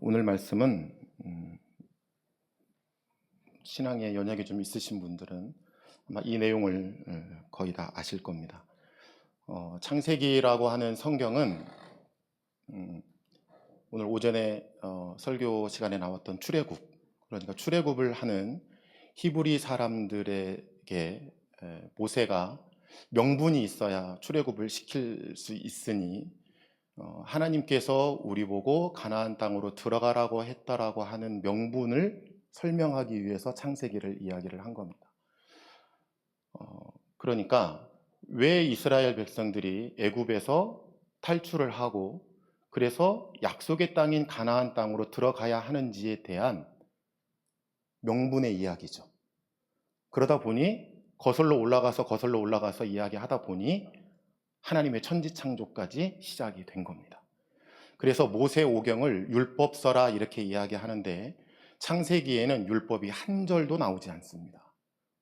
오늘 말씀은 신앙에 연약이 좀 있으신 분들은 아마 이 내용을 거의 다 아실 겁니다. 창세기라고 하는 성경은 오늘 오전에 설교 시간에 나왔던 출애굽, 그러니까 출애굽을 하는 히브리 사람들에게 모세가 명분이 있어야 출애굽을 시킬 수 있으니 하나님께서 우리 보고 가나안 땅으로 들어가라고 했다라고 하는 명분을 설명하기 위해서 창세기를 이야기를 한 겁니다. 그러니까 왜 이스라엘 백성들이 애굽에서 탈출을 하고 그래서 약속의 땅인 가나안 땅으로 들어가야 하는지에 대한 명분의 이야기죠. 그러다 보니 거슬러 올라가서 이야기하다 보니 하나님의 천지창조까지 시작이 된 겁니다. 그래서 모세오경을 율법서라 이렇게 이야기하는데 창세기에는 율법이 한 절도 나오지 않습니다.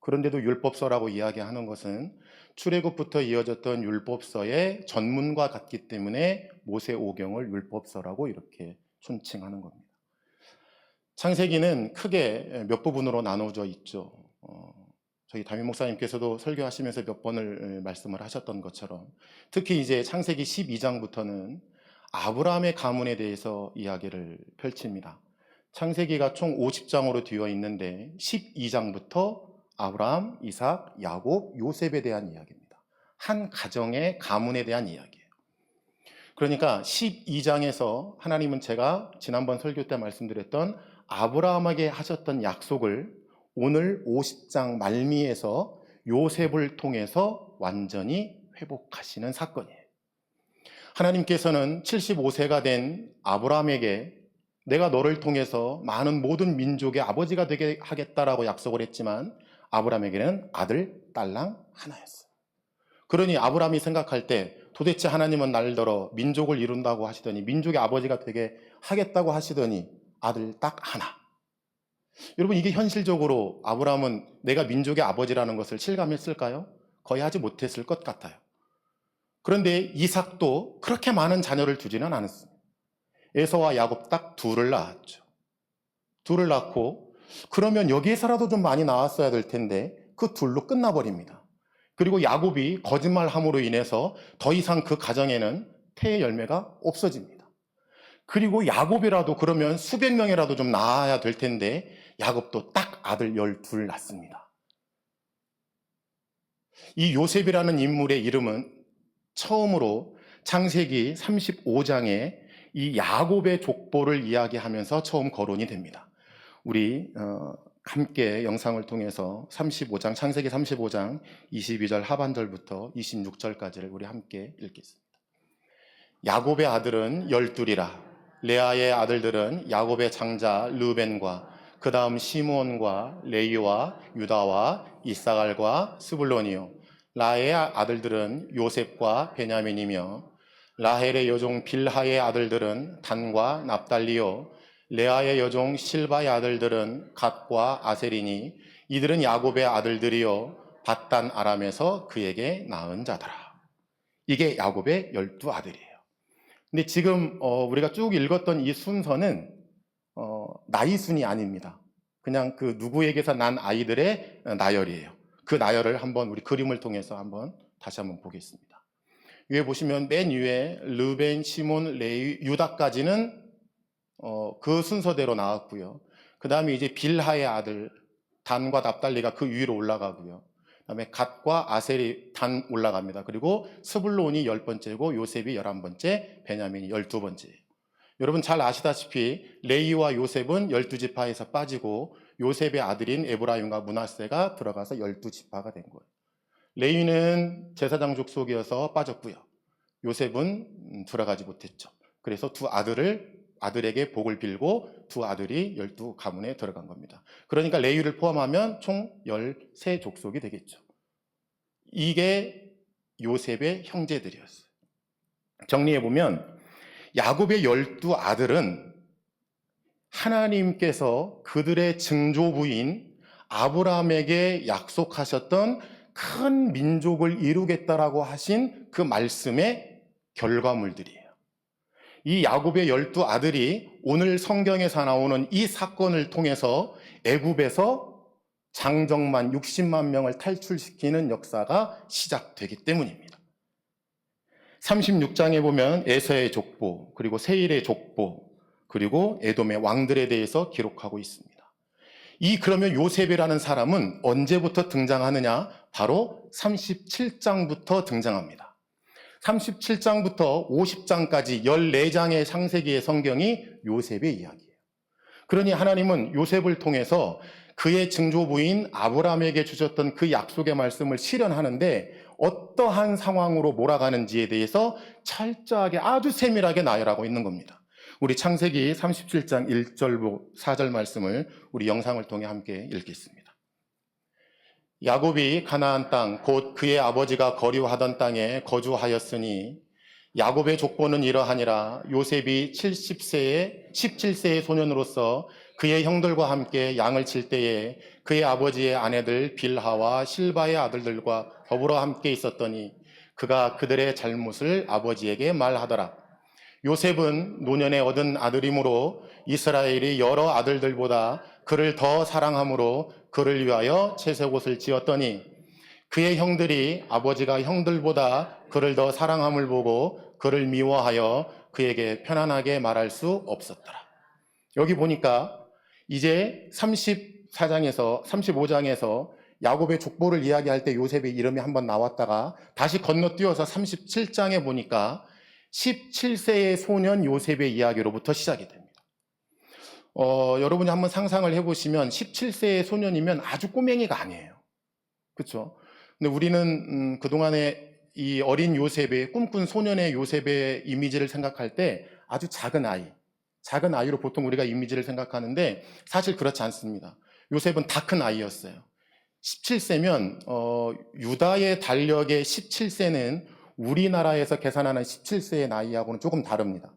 그런데도 율법서라고 이야기하는 것은 출애굽부터 이어졌던 율법서의 전문과 같기 때문에 모세오경을 율법서라고 이렇게 촌칭하는 겁니다. 창세기는 크게 몇 부분으로 나눠져 있죠. 저희 담임 목사님께서도 설교하시면서 몇 번을 말씀을 하셨던 것처럼 특히 이제 창세기 12장부터는 아브라함의 가문에 대해서 이야기를 펼칩니다. 창세기가 총 50장으로 되어 있는데 12장부터 아브라함, 이삭, 야곱, 요셉에 대한 이야기입니다. 한 가정의 가문에 대한 이야기예요. 그러니까 12장에서 하나님은 제가 지난번 설교 때 말씀드렸던 아브라함에게 하셨던 약속을 오늘 50장 말미에서 요셉을 통해서 완전히 회복하시는 사건이에요. 하나님께서는 75세가 된 아브라함에게 내가 너를 통해서 많은 모든 민족의 아버지가 되게 하겠다라고 약속을 했지만 아브라함에게는 아들, 딸랑 하나였어요. 그러니 아브라함이 생각할 때 도대체 하나님은 날더러 민족을 이룬다고 하시더니 민족의 아버지가 되게 하겠다고 하시더니 아들 딱 하나. 여러분, 이게 현실적으로 아브라함은 내가 민족의 아버지라는 것을 실감했을까요? 거의 하지 못했을 것 같아요. 그런데 이삭도 그렇게 많은 자녀를 두지는 않았습니다. 에서와 야곱 딱 둘을 낳았죠. 둘을 낳고 그러면 여기에서라도 좀 많이 나왔어야 될 텐데 그 둘로 끝나버립니다. 그리고 야곱이 거짓말함으로 인해서 더 이상 그 가정에는 태의 열매가 없어집니다. 그리고 야곱이라도 그러면 수백 명이라도 좀 낳아야 될 텐데 야곱도 딱 아들 12 낳습니다. 이 요셉이라는 인물의 이름은 처음으로 창세기 35장에 이 야곱의 족보를 이야기하면서 처음 거론이 됩니다. 우리 함께 영상을 통해서 35장, 창세기 35장 22절 하반절부터 26절까지를 우리 함께 읽겠습니다. 야곱의 아들은 12이라. 레아의 아들들은 야곱의 장자 르벤과 그 다음 시므온과 레위와 유다와 이사갈과 스불론이요. 라의 아들들은 요셉과 베냐민이며 라헬의 여종 빌하의 아들들은 단과 납달리요. 레아의 여종 실바의 아들들은 갓과 아셀이니 이들은 야곱의 아들들이요 밧단 아람에서 그에게 낳은 자더라. 이게 야곱의 12아들이에요. 근데 지금 우리가 쭉 읽었던 이 순서는 나이 순이 아닙니다. 그냥 그 누구에게서 난 아이들의 나열이에요. 그 나열을 한번 우리 그림을 통해서 다시 한번 보겠습니다. 위에 보시면 맨 위에 르벤, 시몬, 레위, 유다까지는 그 순서대로 나왔고요. 그 다음에 이제 빌하의 아들 단과 납달리가 그 위로 올라가고요. 그 다음에 갓과 아셀이 단 올라갑니다. 그리고 스불론이 10번째고 요셉이 11번째, 베냐민이 12번째예요. 여러분 잘 아시다시피 레위와 요셉은 12지파에서 빠지고 요셉의 아들인 에브라임과 므낫세가 들어가서 12지파가 된 거예요. 레위는 제사장족 속이어서 빠졌고요. 요셉은 들어가지 못했죠. 그래서 두 아들에게 복을 빌고 두 아들이 12가문에 들어간 겁니다. 그러니까 레위를 포함하면 총 13족속이 되겠죠. 이게 요셉의 형제들이었어요. 정리해보면 야곱의 12아들은 하나님께서 그들의 증조부인 아브라함에게 약속하셨던 큰 민족을 이루겠다라고 하신 그 말씀의 결과물들이에요. 이 야곱의 12아들이 오늘 성경에서 나오는 이 사건을 통해서 애굽에서 장정만 60만 명을 탈출시키는 역사가 시작되기 때문입니다. 36장에 보면 에서의 족보, 그리고 세일의 족보, 그리고 에돔의 왕들에 대해서 기록하고 있습니다. 그러면 요셉이라는 사람은 언제부터 등장하느냐? 바로 37장부터 등장합니다. 37장부터 50장까지 14장의 창세기의 성경이 요셉의 이야기예요. 그러니 하나님은 요셉을 통해서 그의 증조부인 아브라함에게 주셨던 그 약속의 말씀을 실현하는데 어떠한 상황으로 몰아가는지에 대해서 철저하게 아주 세밀하게 나열하고 있는 겁니다. 우리 창세기 37장 1절 4절 말씀을 우리 영상을 통해 함께 읽겠습니다. 야곱이 가나안 땅 곧 그의 아버지가 거류하던 땅에 거주하였으니 야곱의 족보는 이러하니라. 요셉이 17세의 소년으로서 그의 형들과 함께 양을 칠 때에 그의 아버지의 아내들 빌하와 실바의 아들들과 더불어 함께 있었더니 그가 그들의 잘못을 아버지에게 말하더라. 요셉은 노년에 얻은 아들이므로 이스라엘이 여러 아들들보다 그를 더 사랑하므로 그를 위하여 채색옷을 지었더니 그의 형들이 아버지가 형들보다 그를 더 사랑함을 보고 그를 미워하여 그에게 편안하게 말할 수 없었더라. 여기 보니까 이제 35장에서 야곱의 족보를 이야기할 때 요셉의 이름이 한번 나왔다가 다시 건너뛰어서 37장에 보니까 17세의 소년 요셉의 이야기로부터 시작이 됩니다. 여러분이 한번 상상을 해보시면 17세의 소년이면 아주 꼬맹이가 아니에요. 그렇죠? 근데 우리는 그동안에 이 어린 요셉의 꿈꾼 소년의 요셉의 이미지를 생각할 때 아주 작은 아이로 보통 우리가 이미지를 생각하는데 사실 그렇지 않습니다. 요셉은 다 큰 아이였어요. 17세면 유다의 달력의 17세는 우리나라에서 계산하는 17세의 나이하고는 조금 다릅니다.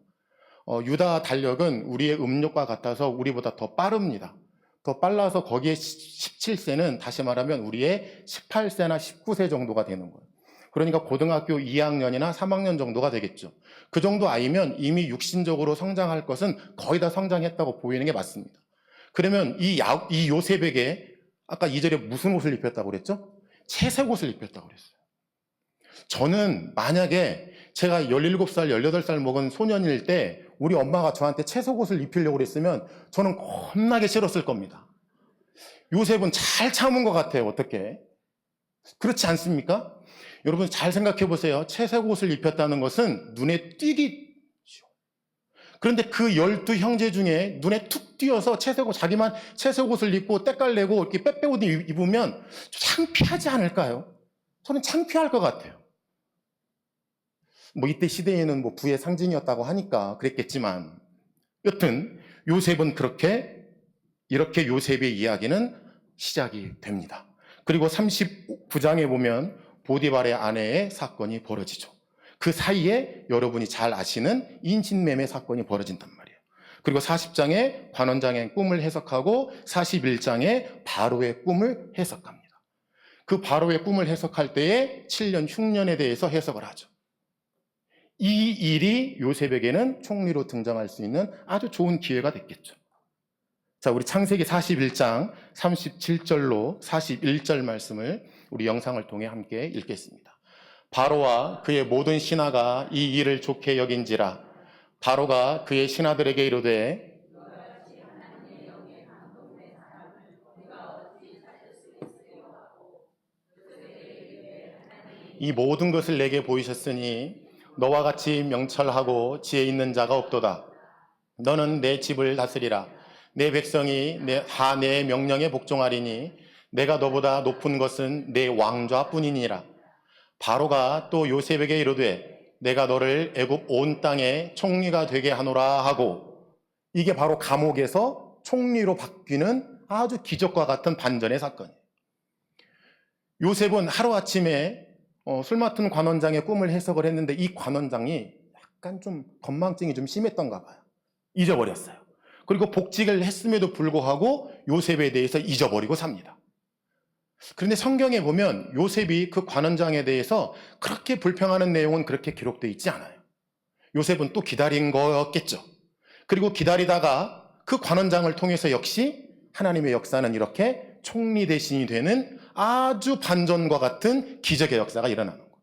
유다 달력은 우리의 음력과 같아서 우리보다 더 빠릅니다. 더 빨라서 거기에 17세는 다시 말하면 우리의 18세나 19세 정도가 되는 거예요. 그러니까 고등학교 2학년이나 3학년 정도가 되겠죠. 그 정도 아이면 이미 육신적으로 성장할 것은 거의 다 성장했다고 보이는 게 맞습니다. 그러면 이 요셉에게 아까 2절에 무슨 옷을 입혔다고 그랬죠? 채색 옷을 입혔다고 그랬어요. 저는 만약에 제가 17살, 18살 먹은 소년일 때 우리 엄마가 저한테 채색 옷을 입히려고 그랬으면 저는 겁나게 싫었을 겁니다. 요셉은 잘 참은 것 같아요. 어떻게? 그렇지 않습니까? 여러분 잘 생각해 보세요. 채색 옷을 입혔다는 것은 눈에 띄기. 그런데 그 12형제 중에 눈에 툭 띄어서 자기만 채색 옷을 입고 때깔 내고 이렇게 빼빼옷 입으면 창피하지 않을까요? 저는 창피할 것 같아요. 이때 시대에는 부의 상징이었다고 하니까 그랬겠지만, 여튼 요셉은 이렇게 요셉의 이야기는 시작이 됩니다. 그리고 39장에 보면 보디발의 아내의 사건이 벌어지죠. 그 사이에 여러분이 잘 아시는 인신매매 사건이 벌어진단 말이에요. 그리고 40장에 관원장의 꿈을 해석하고 41장에 바로의 꿈을 해석합니다. 그 바로의 꿈을 해석할 때에 7년 흉년에 대해서 해석을 하죠. 이 일이 요셉에게는 총리로 등장할 수 있는 아주 좋은 기회가 됐겠죠. 자, 우리 창세기 41장 37절로 41절 말씀을 우리 영상을 통해 함께 읽겠습니다. 바로와 그의 모든 신하가 이 일을 좋게 여긴지라. 바로가 그의 신하들에게 이르되 이 모든 것을 내게 보이셨으니 너와 같이 명철하고 지혜 있는 자가 없도다. 너는 내 집을 다스리라. 내 백성이 다 내 명령에 복종하리니 내가 너보다 높은 것은 내 왕좌뿐이니라. 바로가 또 요셉에게 이르되 내가 너를 애굽 온 땅에 총리가 되게 하노라 하고, 이게 바로 감옥에서 총리로 바뀌는 아주 기적과 같은 반전의 사건이에요. 요셉은 하루아침에 술 맡은 관원장의 꿈을 해석을 했는데 이 관원장이 약간 좀 건망증이 좀 심했던가 봐요. 잊어버렸어요. 그리고 복직을 했음에도 불구하고 요셉에 대해서 잊어버리고 삽니다. 그런데 성경에 보면 요셉이 그 관원장에 대해서 그렇게 불평하는 내용은 그렇게 기록되어 있지 않아요. 요셉은 또 기다린 거였겠죠. 그리고 기다리다가 그 관원장을 통해서 역시 하나님의 역사는 이렇게 총리 대신이 되는 아주 반전과 같은 기적의 역사가 일어나는 거예요.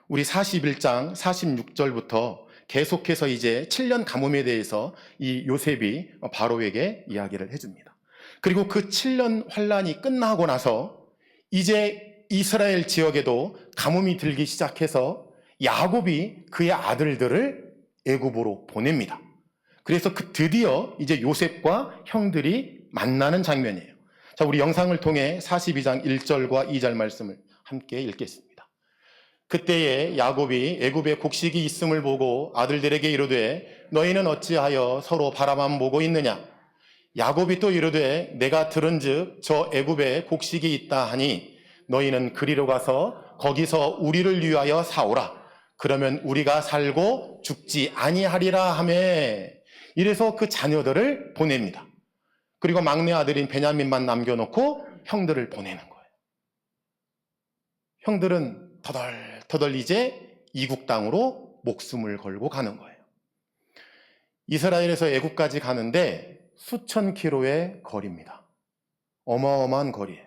우리 41장 46절부터 계속해서 이제 7년 가뭄에 대해서 이 요셉이 바로에게 이야기를 해줍니다. 그리고 그 7년 환란이 끝나고 나서 이제 이스라엘 지역에도 가뭄이 들기 시작해서 야곱이 그의 아들들을 애굽으로 보냅니다. 그래서 드디어 이제 요셉과 형들이 만나는 장면이에요. 자, 우리 영상을 통해 42장 1절과 2절 말씀을 함께 읽겠습니다. 그때에 야곱이 애굽에 곡식이 있음을 보고 아들들에게 이르되 너희는 어찌하여 서로 바라만 보고 있느냐? 야곱이 또 이르되 내가 들은즉 저 애굽에 곡식이 있다 하니 너희는 그리로 가서 거기서 우리를 위하여 사오라. 그러면 우리가 살고 죽지 아니하리라 하며 이래서 그 자녀들을 보냅니다. 그리고 막내 아들인 베냐민만 남겨놓고 형들을 보내는 거예요. 형들은 터덜터덜 이제 이국 땅으로 목숨을 걸고 가는 거예요. 이스라엘에서 애국까지 가는데 수천 킬로의 거리입니다. 어마어마한 거리예요.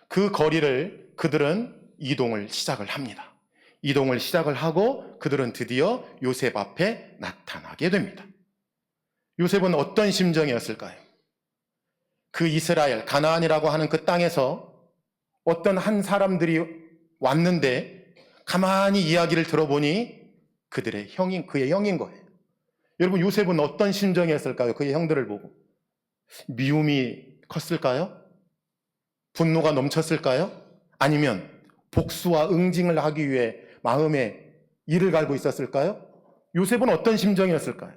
그 거리를 그들은 이동을 시작을 합니다. 이동을 시작을 하고 그들은 드디어 요셉 앞에 나타나게 됩니다. 요셉은 어떤 심정이었을까요? 그 이스라엘, 가나안이라고 하는 그 땅에서 어떤 한 사람들이 왔는데 가만히 이야기를 들어보니 그의 형인 거예요. 여러분, 요셉은 어떤 심정이었을까요? 그의 형들을 보고 미움이 컸을까요? 분노가 넘쳤을까요? 아니면 복수와 응징을 하기 위해 마음에 이를 갈고 있었을까요? 요셉은 어떤 심정이었을까요?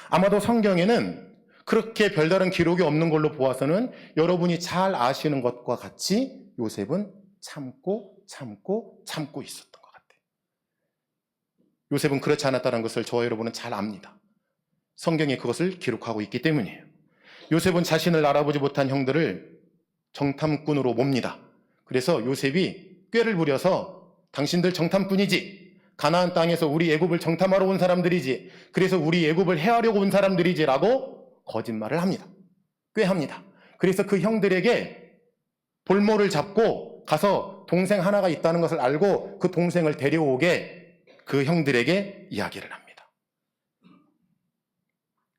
아마도 성경에는 그렇게 별다른 기록이 없는 걸로 보아서는 여러분이 잘 아시는 것과 같이 요셉은 참고 있었던 것 같아요. 요셉은 그렇지 않았다는 것을 저와 여러분은 잘 압니다. 성경에 그것을 기록하고 있기 때문이에요. 요셉은 자신을 알아보지 못한 형들을 정탐꾼으로 몹니다. 그래서 요셉이 꾀를 부려서 당신들 정탐꾼이지, 가나안 땅에서 우리 애굽을 정탐하러 온 사람들이지, 그래서 우리 애굽을 해하려고 온 사람들이지 라고 거짓말을 합니다. 꾀합니다. 그래서 그 형들에게 볼모를 잡고 가서 동생 하나가 있다는 것을 알고 그 동생을 데려오게 그 형들에게 이야기를 합니다.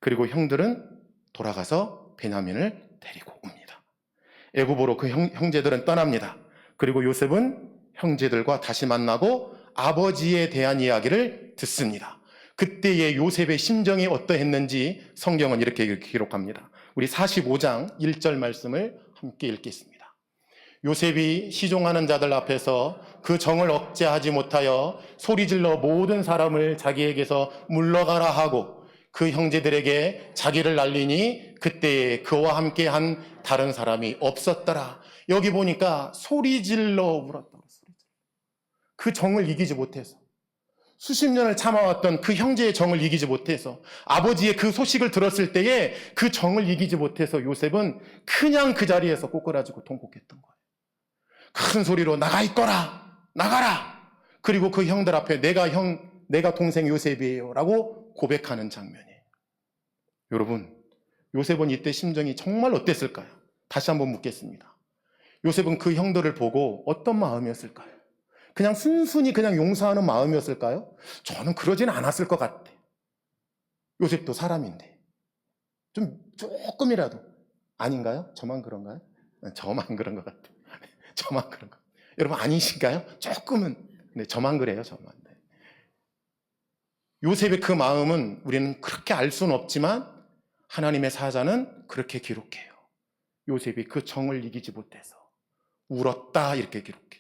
그리고 형들은 돌아가서 베냐민을 데리고 옵니다. 애굽으로 그 형제들은 떠납니다. 그리고 요셉은 형제들과 다시 만나고 아버지에 대한 이야기를 듣습니다. 그때의 요셉의 심정이 어떠했는지 성경은 이렇게 기록합니다. 우리 45장 1절 말씀을 함께 읽겠습니다. 요셉이 시종하는 자들 앞에서 그 정을 억제하지 못하여 소리질러 모든 사람을 자기에게서 물러가라 하고 그 형제들에게 자기를 날리니 그때에 그와 함께 한 다른 사람이 없었더라. 여기 보니까 소리질러 울었다고. 그 정을 이기지 못해서, 수십 년을 참아왔던 그 형제의 정을 이기지 못해서, 아버지의 그 소식을 들었을 때에 그 정을 이기지 못해서 요셉은 그냥 그 자리에서 꼬꾸라지고 통곡했던 거예요. 큰 소리로 나가 있거라, 나가라. 그리고 그 형들 앞에 내가 동생 요셉이에요 라고 고백하는 장면이에요. 여러분, 요셉은 이때 심정이 정말 어땠을까요? 다시 한번 묻겠습니다. 요셉은 그 형들을 보고 어떤 마음이었을까요? 그냥 순순히 그냥 용서하는 마음이었을까요? 저는 그러진 않았을 것 같아요. 요셉도 사람인데 조금이라도 아닌가요? 저만 그런가요? 저만 그런 것 같아요. 저만 그런 것. 여러분 아니신가요? 조금은. 네, 저만 그래요. 저만. 네. 요셉의 그 마음은 우리는 그렇게 알 수는 없지만 하나님의 사자는 그렇게 기록해요. 요셉이 그 정을 이기지 못해서 울었다 이렇게 기록해요.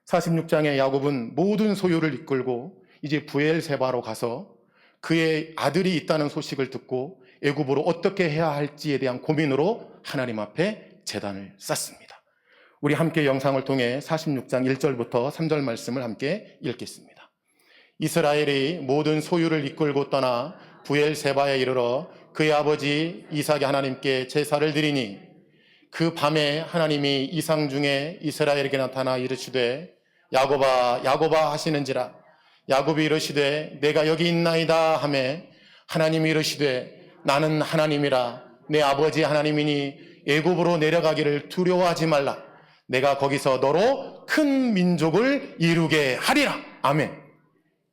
46장에 야곱은 모든 소유를 이끌고 이제 브엘세바로 가서 그의 아들이 있다는 소식을 듣고 애굽으로 어떻게 해야 할지에 대한 고민으로 하나님 앞에 제단을 쌓습니다. 우리 함께 영상을 통해 46장 1절부터 3절 말씀을 함께 읽겠습니다. 이스라엘이 모든 소유를 이끌고 떠나 브엘세바에 이르러 그의 아버지 이삭의 하나님께 제사를 드리니 그 밤에 하나님이 이상 중에 이스라엘에게 나타나 이르시되 야곱아 야곱아 하시는지라. 야곱이 이르시되 내가 여기 있나이다 하매 하나님이 이르시되 나는 하나님이라 내 아버지 하나님이니 애굽으로 내려가기를 두려워하지 말라. 내가 거기서 너로 큰 민족을 이루게 하리라. 아멘.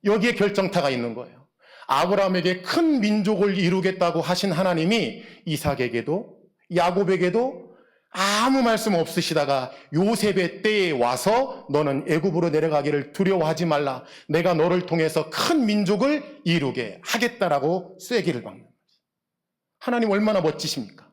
여기에 결정타가 있는 거예요. 아브라함에게 큰 민족을 이루겠다고 하신 하나님이 이삭에게도 야곱에게도 아무 말씀 없으시다가 요셉의 때에 와서 너는 애굽으로 내려가기를 두려워하지 말라. 내가 너를 통해서 큰 민족을 이루게 하겠다라고 쐐기를 박는 거죠. 하나님 얼마나 멋지십니까?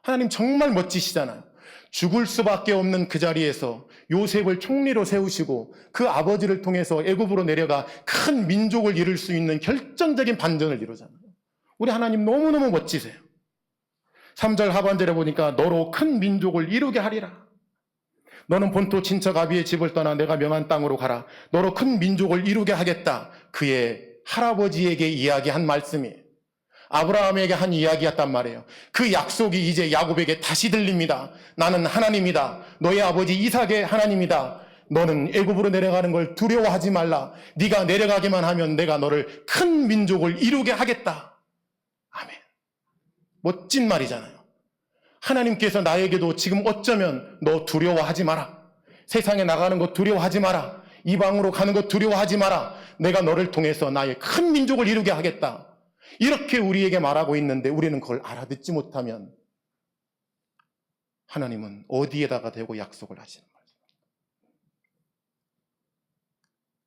하나님 정말 멋지시잖아요. 죽을 수밖에 없는 그 자리에서 요셉을 총리로 세우시고 그 아버지를 통해서 애굽으로 내려가 큰 민족을 이룰 수 있는 결정적인 반전을 이루잖아요. 우리 하나님 너무너무 멋지세요. 3절 하반절에 보니까 너로 큰 민족을 이루게 하리라. 너는 본토 친척 아비의 집을 떠나 내가 명한 땅으로 가라. 너로 큰 민족을 이루게 하겠다. 그의 할아버지에게 이야기한 말씀이에요. 아브라함에게 한 이야기였단 말이에요. 그 약속이 이제 야곱에게 다시 들립니다. 나는 하나님이다. 너의 아버지 이삭의 하나님이다. 너는 애굽으로 내려가는 걸 두려워하지 말라. 네가 내려가기만 하면 내가 너를 큰 민족을 이루게 하겠다. 아멘. 멋진 말이잖아요. 하나님께서 나에게도 지금 어쩌면 너 두려워하지 마라. 세상에 나가는 거 두려워하지 마라. 이방으로 가는 거 두려워하지 마라. 내가 너를 통해서 나의 큰 민족을 이루게 하겠다. 이렇게 우리에게 말하고 있는데 우리는 그걸 알아듣지 못하면 하나님은 어디에다가 대고 약속을 하시는 거예요.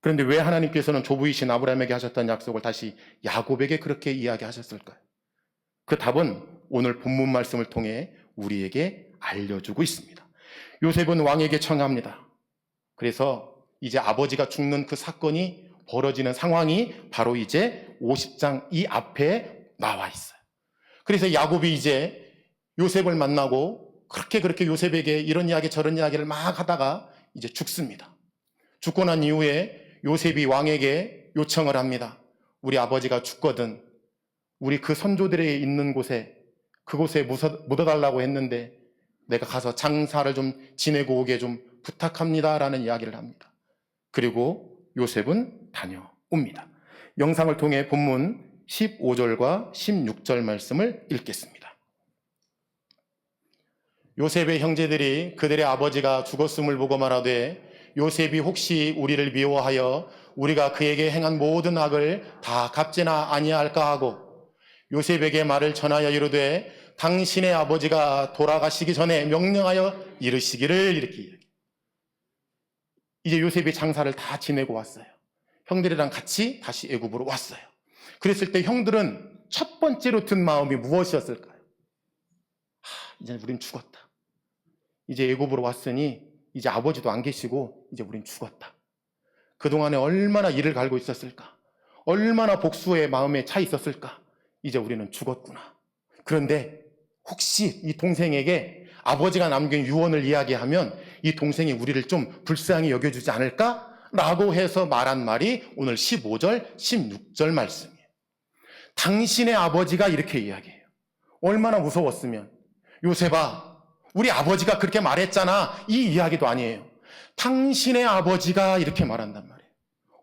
그런데 왜 하나님께서는 조부이신 아브라함에게 하셨던 약속을 다시 야곱에게 그렇게 이야기하셨을까요? 그 답은 오늘 본문 말씀을 통해 우리에게 알려주고 있습니다. 요셉은 왕에게 청합니다. 그래서 이제 아버지가 죽는 그 사건이 벌어지는 상황이 바로 이제 50장 이 앞에 나와 있어요. 그래서 야곱이 이제 요셉을 만나고 그렇게 요셉에게 이런 이야기 저런 이야기를 막 하다가 이제 죽습니다. 죽고 난 이후에 요셉이 왕에게 요청을 합니다. 우리 아버지가 죽거든 우리 그 선조들이 있는 곳에 그곳에 묻어달라고 했는데 내가 가서 장사를 좀 지내고 오게 좀 부탁합니다라는 이야기를 합니다. 그리고 요셉은 다녀옵니다. 영상을 통해 본문 15절과 16절 말씀을 읽겠습니다. 요셉의 형제들이 그들의 아버지가 죽었음을 보고 말하되 요셉이 혹시 우리를 미워하여 우리가 그에게 행한 모든 악을 다 갚지나 아니할까 하고 요셉에게 말을 전하여 이르되 당신의 아버지가 돌아가시기 전에 명령하여 이르시기를 이렇게 이야기해요. 이제 요셉이 장사를 다 지내고 왔어요. 형들이랑 같이 다시 애굽으로 왔어요. 그랬을 때 형들은 첫 번째로 든 마음이 무엇이었을까요? 이제 우린 죽었다. 이제 애굽으로 왔으니 이제 아버지도 안 계시고 이제 우린 죽었다. 그동안에 얼마나 이를 갈고 있었을까? 얼마나 복수의 마음에 차 있었을까? 이제 우리는 죽었구나. 그런데 혹시 이 동생에게 아버지가 남긴 유언을 이야기하면 이 동생이 우리를 좀 불쌍히 여겨주지 않을까? 라고 해서 말한 말이 오늘 15절, 16절 말씀이에요. 당신의 아버지가 이렇게 이야기해요. 얼마나 무서웠으면 요셉아 우리 아버지가 그렇게 말했잖아 이 이야기도 아니에요. 당신의 아버지가 이렇게 말한단 말이에요.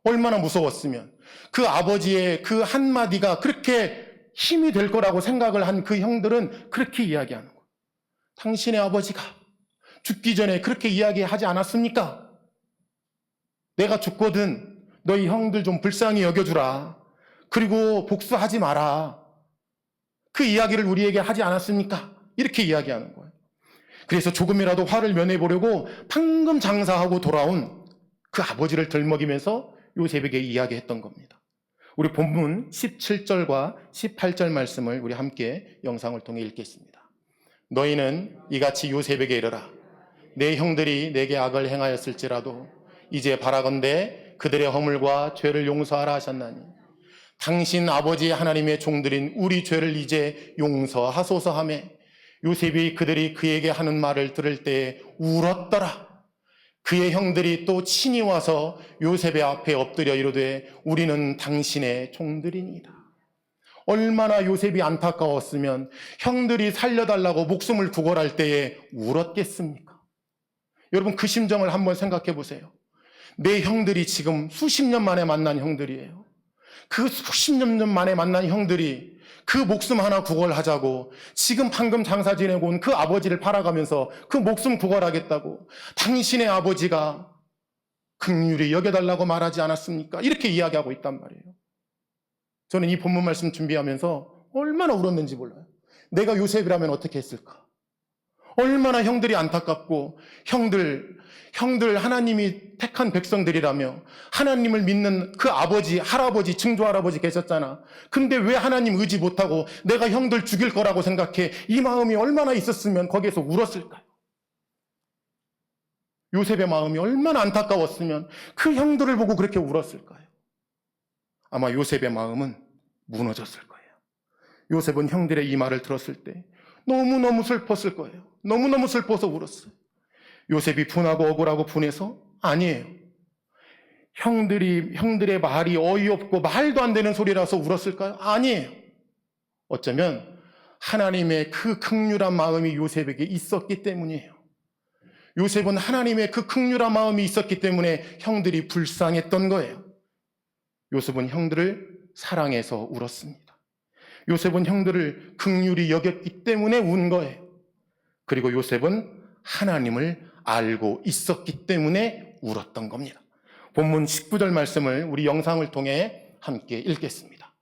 얼마나 무서웠으면 그 아버지의 그 한마디가 그렇게 힘이 될 거라고 생각을 한 그 형들은 그렇게 이야기하는 거예요. 당신의 아버지가 죽기 전에 그렇게 이야기하지 않았습니까? 내가 죽거든 너희 형들 좀 불쌍히 여겨주라. 그리고 복수하지 마라. 그 이야기를 우리에게 하지 않았습니까? 이렇게 이야기하는 거예요. 그래서 조금이라도 화를 면해보려고 방금 장사하고 돌아온 그 아버지를 들먹이면서 요셉에게 이야기했던 겁니다. 우리 본문 17절과 18절 말씀을 우리 함께 영상을 통해 읽겠습니다. 너희는 이같이 요셉에게 이르라. 내 형들이 내게 악을 행하였을지라도 이제 바라건대 그들의 허물과 죄를 용서하라 하셨나니 당신 아버지 하나님의 종들인 우리 죄를 이제 용서하소서 하며 요셉이 그들이 그에게 하는 말을 들을 때에 울었더라. 그의 형들이 또 친히 와서 요셉의 앞에 엎드려 이르되 우리는 당신의 종들이니이다. 얼마나 요셉이 안타까웠으면 형들이 살려달라고 목숨을 구걸할 때에 울었겠습니까? 여러분 그 심정을 한번 생각해 보세요. 내 형들이 지금 수십 년 만에 만난 형들이에요. 그 수십 년 만에 만난 형들이 그 목숨 하나 구걸하자고 지금 방금 장사 지내고 온 그 아버지를 팔아가면서 그 목숨 구걸하겠다고 당신의 아버지가 긍휼히 여겨달라고 말하지 않았습니까? 이렇게 이야기하고 있단 말이에요. 저는 이 본문 말씀 준비하면서 얼마나 울었는지 몰라요. 내가 요셉이라면 어떻게 했을까? 얼마나 형들이 안타깝고 형들 하나님이 택한 백성들이라며 하나님을 믿는 그 아버지, 할아버지, 증조할아버지 계셨잖아. 근데 왜 하나님 의지 못하고 내가 형들 죽일 거라고 생각해? 이 마음이 얼마나 있었으면 거기에서 울었을까요? 요셉의 마음이 얼마나 안타까웠으면 그 형들을 보고 그렇게 울었을까요? 아마 요셉의 마음은 무너졌을 거예요. 요셉은 형들의 이 말을 들었을 때 너무너무 슬펐을 거예요. 너무너무 슬퍼서 울었어요. 요셉이 분하고 억울하고 분해서? 아니에요. 형들의 말이 어이없고 말도 안 되는 소리라서 울었을까요? 아니에요. 어쩌면 하나님의 그 긍휼한 마음이 요셉에게 있었기 때문이에요. 요셉은 하나님의 그 긍휼한 마음이 있었기 때문에 형들이 불쌍했던 거예요. 요셉은 형들을 사랑해서 울었습니다. 요셉은 형들을 긍휼히 여겼기 때문에 운 거예요. 그리고 요셉은 하나님을 알고 있었기 때문에 울었던 겁니다. 본문 19절 말씀을 우리 영상을 통해 함께 읽겠습니다.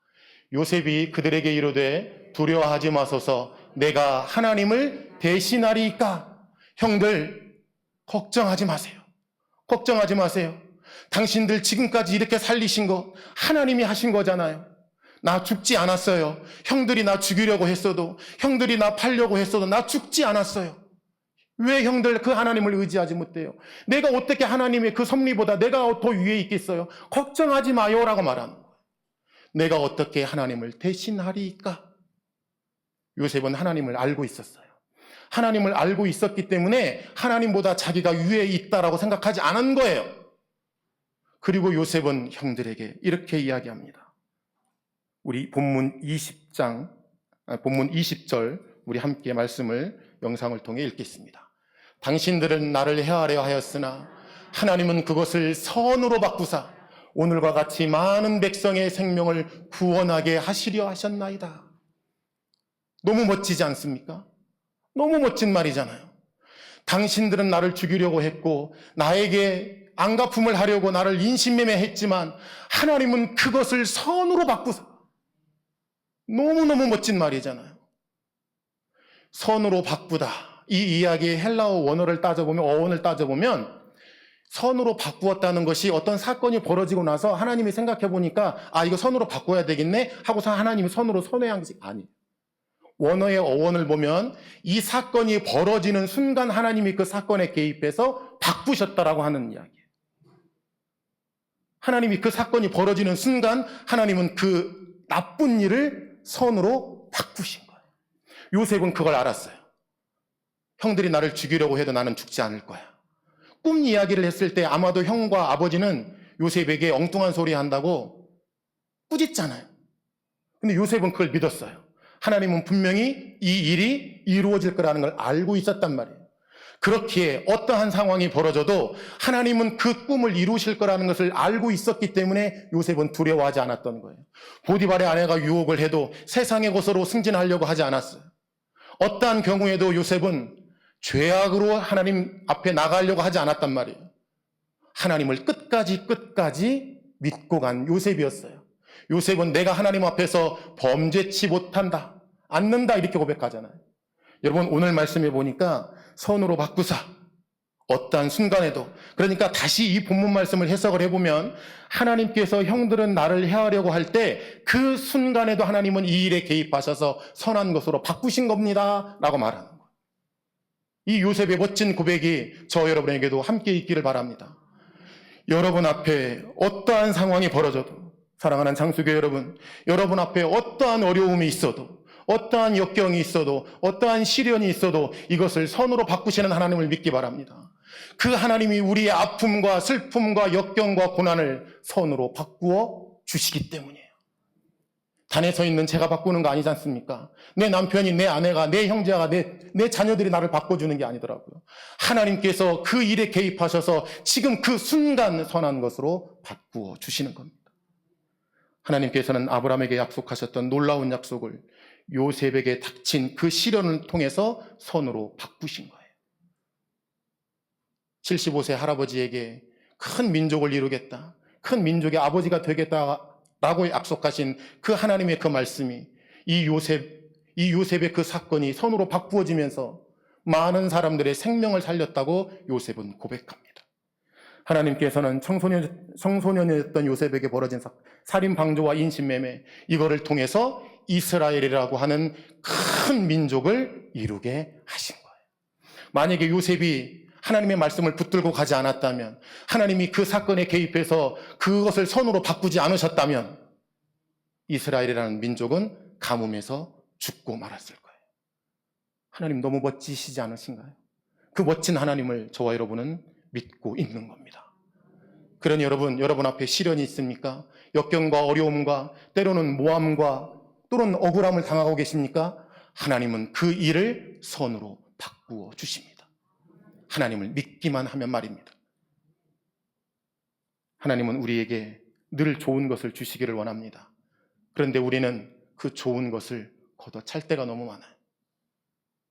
요셉이 그들에게 이르되 두려워하지 마소서 내가 하나님을 대신하리이까. 형들 걱정하지 마세요. 걱정하지 마세요. 당신들 지금까지 이렇게 살리신 거 하나님이 하신 거잖아요. 나 죽지 않았어요. 형들이 나 죽이려고 했어도, 형들이 나 팔려고 했어도 나 죽지 않았어요. 왜 형들 그 하나님을 의지하지 못해요? 내가 어떻게 하나님의 그 섭리보다 내가 더 위에 있겠어요? 걱정하지 마요라고 말하는 거예요. 내가 어떻게 하나님을 대신하리까? 요셉은 하나님을 알고 있었어요. 하나님을 알고 있었기 때문에 하나님보다 자기가 위에 있다라고 생각하지 않은 거예요. 그리고 요셉은 형들에게 이렇게 이야기합니다. 우리 본문 20절 우리 함께 말씀을 영상을 통해 읽겠습니다. 당신들은 나를 해하려 하였으나 하나님은 그것을 선으로 바꾸사 오늘과 같이 많은 백성의 생명을 구원하게 하시려 하셨나이다. 너무 멋지지 않습니까? 너무 멋진 말이잖아요. 당신들은 나를 죽이려고 했고 나에게 안갚음을 하려고 나를 인신매매했지만 하나님은 그것을 선으로 바꾸사. 너무너무 멋진 말이잖아요. 선으로 바꾸다. 이 이야기의 헬라어 원어를 따져보면, 어원을 따져보면 선으로 바꾸었다는 것이 어떤 사건이 벌어지고 나서 하나님이 생각해 보니까 이거 선으로 바꿔야 되겠네 하고서 하나님이 선으로 선회한 것이 아니에요. 원어의 어원을 보면 이 사건이 벌어지는 순간 하나님이 그 사건에 개입해서 바꾸셨다라고 하는 이야기예요. 하나님이 그 사건이 벌어지는 순간 하나님은 그 나쁜 일을 선으로 바꾸신 거예요. 요셉은 그걸 알았어요. 형들이 나를 죽이려고 해도 나는 죽지 않을 거야. 꿈 이야기를 했을 때 아마도 형과 아버지는 요셉에게 엉뚱한 소리 한다고 꾸짖잖아요. 근데 요셉은 그걸 믿었어요. 하나님은 분명히 이 일이 이루어질 거라는 걸 알고 있었단 말이에요. 그렇기에 어떠한 상황이 벌어져도 하나님은 그 꿈을 이루실 거라는 것을 알고 있었기 때문에 요셉은 두려워하지 않았던 거예요. 보디발의 아내가 유혹을 해도 세상의 것으로 승진하려고 하지 않았어요. 어떠한 경우에도 요셉은 죄악으로 하나님 앞에 나가려고 하지 않았단 말이에요. 하나님을 끝까지 믿고 간 요셉이었어요. 요셉은 내가 하나님 앞에서 범죄치 못한다, 않는다 이렇게 고백하잖아요. 여러분 오늘 말씀해 보니까 선으로 바꾸사 어떠한 순간에도, 그러니까 다시 이 본문 말씀을 해석을 해보면 하나님께서 형들은 나를 해하려고 할 때 그 순간에도 하나님은 이 일에 개입하셔서 선한 것으로 바꾸신 겁니다 라고 말하는 거예요. 이 요셉의 멋진 고백이 저 여러분에게도 함께 있기를 바랍니다. 여러분 앞에 어떠한 상황이 벌어져도, 사랑하는 장수교 여러분 앞에 어떠한 어려움이 있어도, 어떠한 역경이 있어도, 어떠한 시련이 있어도 이것을 선으로 바꾸시는 하나님을 믿기 바랍니다. 그 하나님이 우리의 아픔과 슬픔과 역경과 고난을 선으로 바꾸어 주시기 때문이에요. 단에 서 있는 제가 바꾸는 거 아니지 않습니까? 내 남편이, 내 아내가, 내 형제가, 내 자녀들이 나를 바꿔주는 게 아니더라고요. 하나님께서 그 일에 개입하셔서 지금 그 순간 선한 것으로 바꾸어 주시는 겁니다. 하나님께서는 아브라함에게 약속하셨던 놀라운 약속을 요셉에게 닥친 그 시련을 통해서 선으로 바꾸신 거예요. 75세 할아버지에게 큰 민족을 이루겠다, 큰 민족의 아버지가 되겠다라고 약속하신 그 하나님의 그 말씀이 이 요셉의 그 사건이 선으로 바꾸어지면서 많은 사람들의 생명을 살렸다고 요셉은 고백합니다. 하나님께서는 청소년이었던 요셉에게 벌어진 살인 방조와 인신매매, 이거를 통해서 이스라엘이라고 하는 큰 민족을 이루게 하신 거예요. 만약에 요셉이 하나님의 말씀을 붙들고 가지 않았다면, 하나님이 그 사건에 개입해서 그것을 선으로 바꾸지 않으셨다면 이스라엘이라는 민족은 가뭄에서 죽고 말았을 거예요. 하나님 너무 멋지시지 않으신가요? 그 멋진 하나님을 저와 여러분은 믿고 있는 겁니다. 그러니 여러분 앞에 시련이 있습니까? 역경과 어려움과 때로는 모함과 또는 억울함을 당하고 계십니까? 하나님은 그 일을 선으로 바꾸어 주십니다. 하나님을 믿기만 하면 말입니다. 하나님은 우리에게 늘 좋은 것을 주시기를 원합니다. 그런데 우리는 그 좋은 것을 걷어찰 때가 너무 많아요.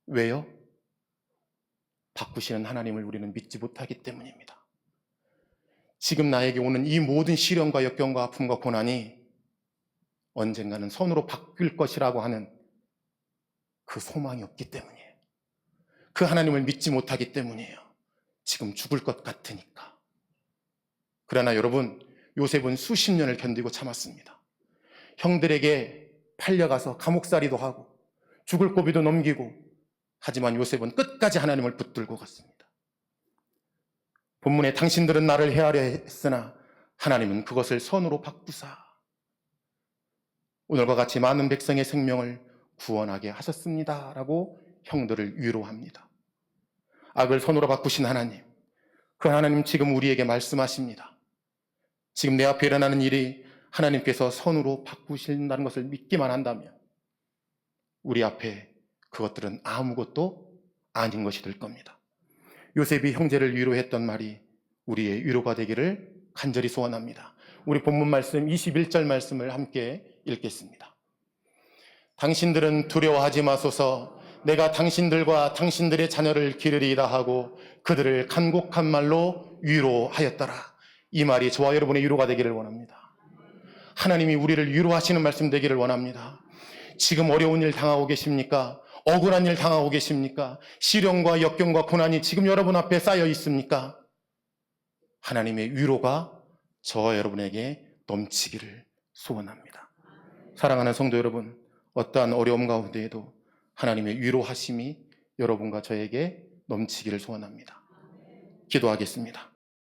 왜요? 바꾸시는 하나님을 우리는 믿지 못하기 때문입니다. 지금 나에게 오는 이 모든 시련과 역경과 아픔과 고난이 언젠가는 선으로 바뀔 것이라고 하는 그 소망이 없기 때문이에요. 그 하나님을 믿지 못하기 때문이에요. 지금 죽을 것 같으니까. 그러나 여러분, 요셉은 수십 년을 견디고 참았습니다. 형들에게 팔려가서 감옥살이도 하고 죽을 고비도 넘기고, 하지만 요셉은 끝까지 하나님을 붙들고 갔습니다. 본문에 당신들은 나를 헤아려 했으나 하나님은 그것을 선으로 바꾸사 오늘과 같이 많은 백성의 생명을 구원하게 하셨습니다 라고 형들을 위로합니다. 악을 선으로 바꾸신 하나님, 그 하나님 지금 우리에게 말씀하십니다. 지금 내 앞에 일어나는 일이 하나님께서 선으로 바꾸신다는 것을 믿기만 한다면 우리 앞에 그것들은 아무것도 아닌 것이 될 겁니다. 요셉이 형제를 위로했던 말이 우리의 위로가 되기를 간절히 소원합니다. 우리 본문 말씀 21절 말씀을 함께 읽겠습니다. 당신들은 두려워하지 마소서. 내가 당신들과 당신들의 자녀를 기르리이다 하고 그들을 간곡한 말로 위로하였더라. 이 말이 저와 여러분의 위로가 되기를 원합니다. 하나님이 우리를 위로하시는 말씀 되기를 원합니다. 지금 어려운 일 당하고 계십니까? 억울한 일 당하고 계십니까? 시련과 역경과 고난이 지금 여러분 앞에 쌓여 있습니까? 하나님의 위로가 저와 여러분에게 넘치기를 소원합니다. 사랑하는 성도 여러분, 어떠한 어려움 가운데에도 하나님의 위로하심이 여러분과 저에게 넘치기를 소원합니다. 기도하겠습니다.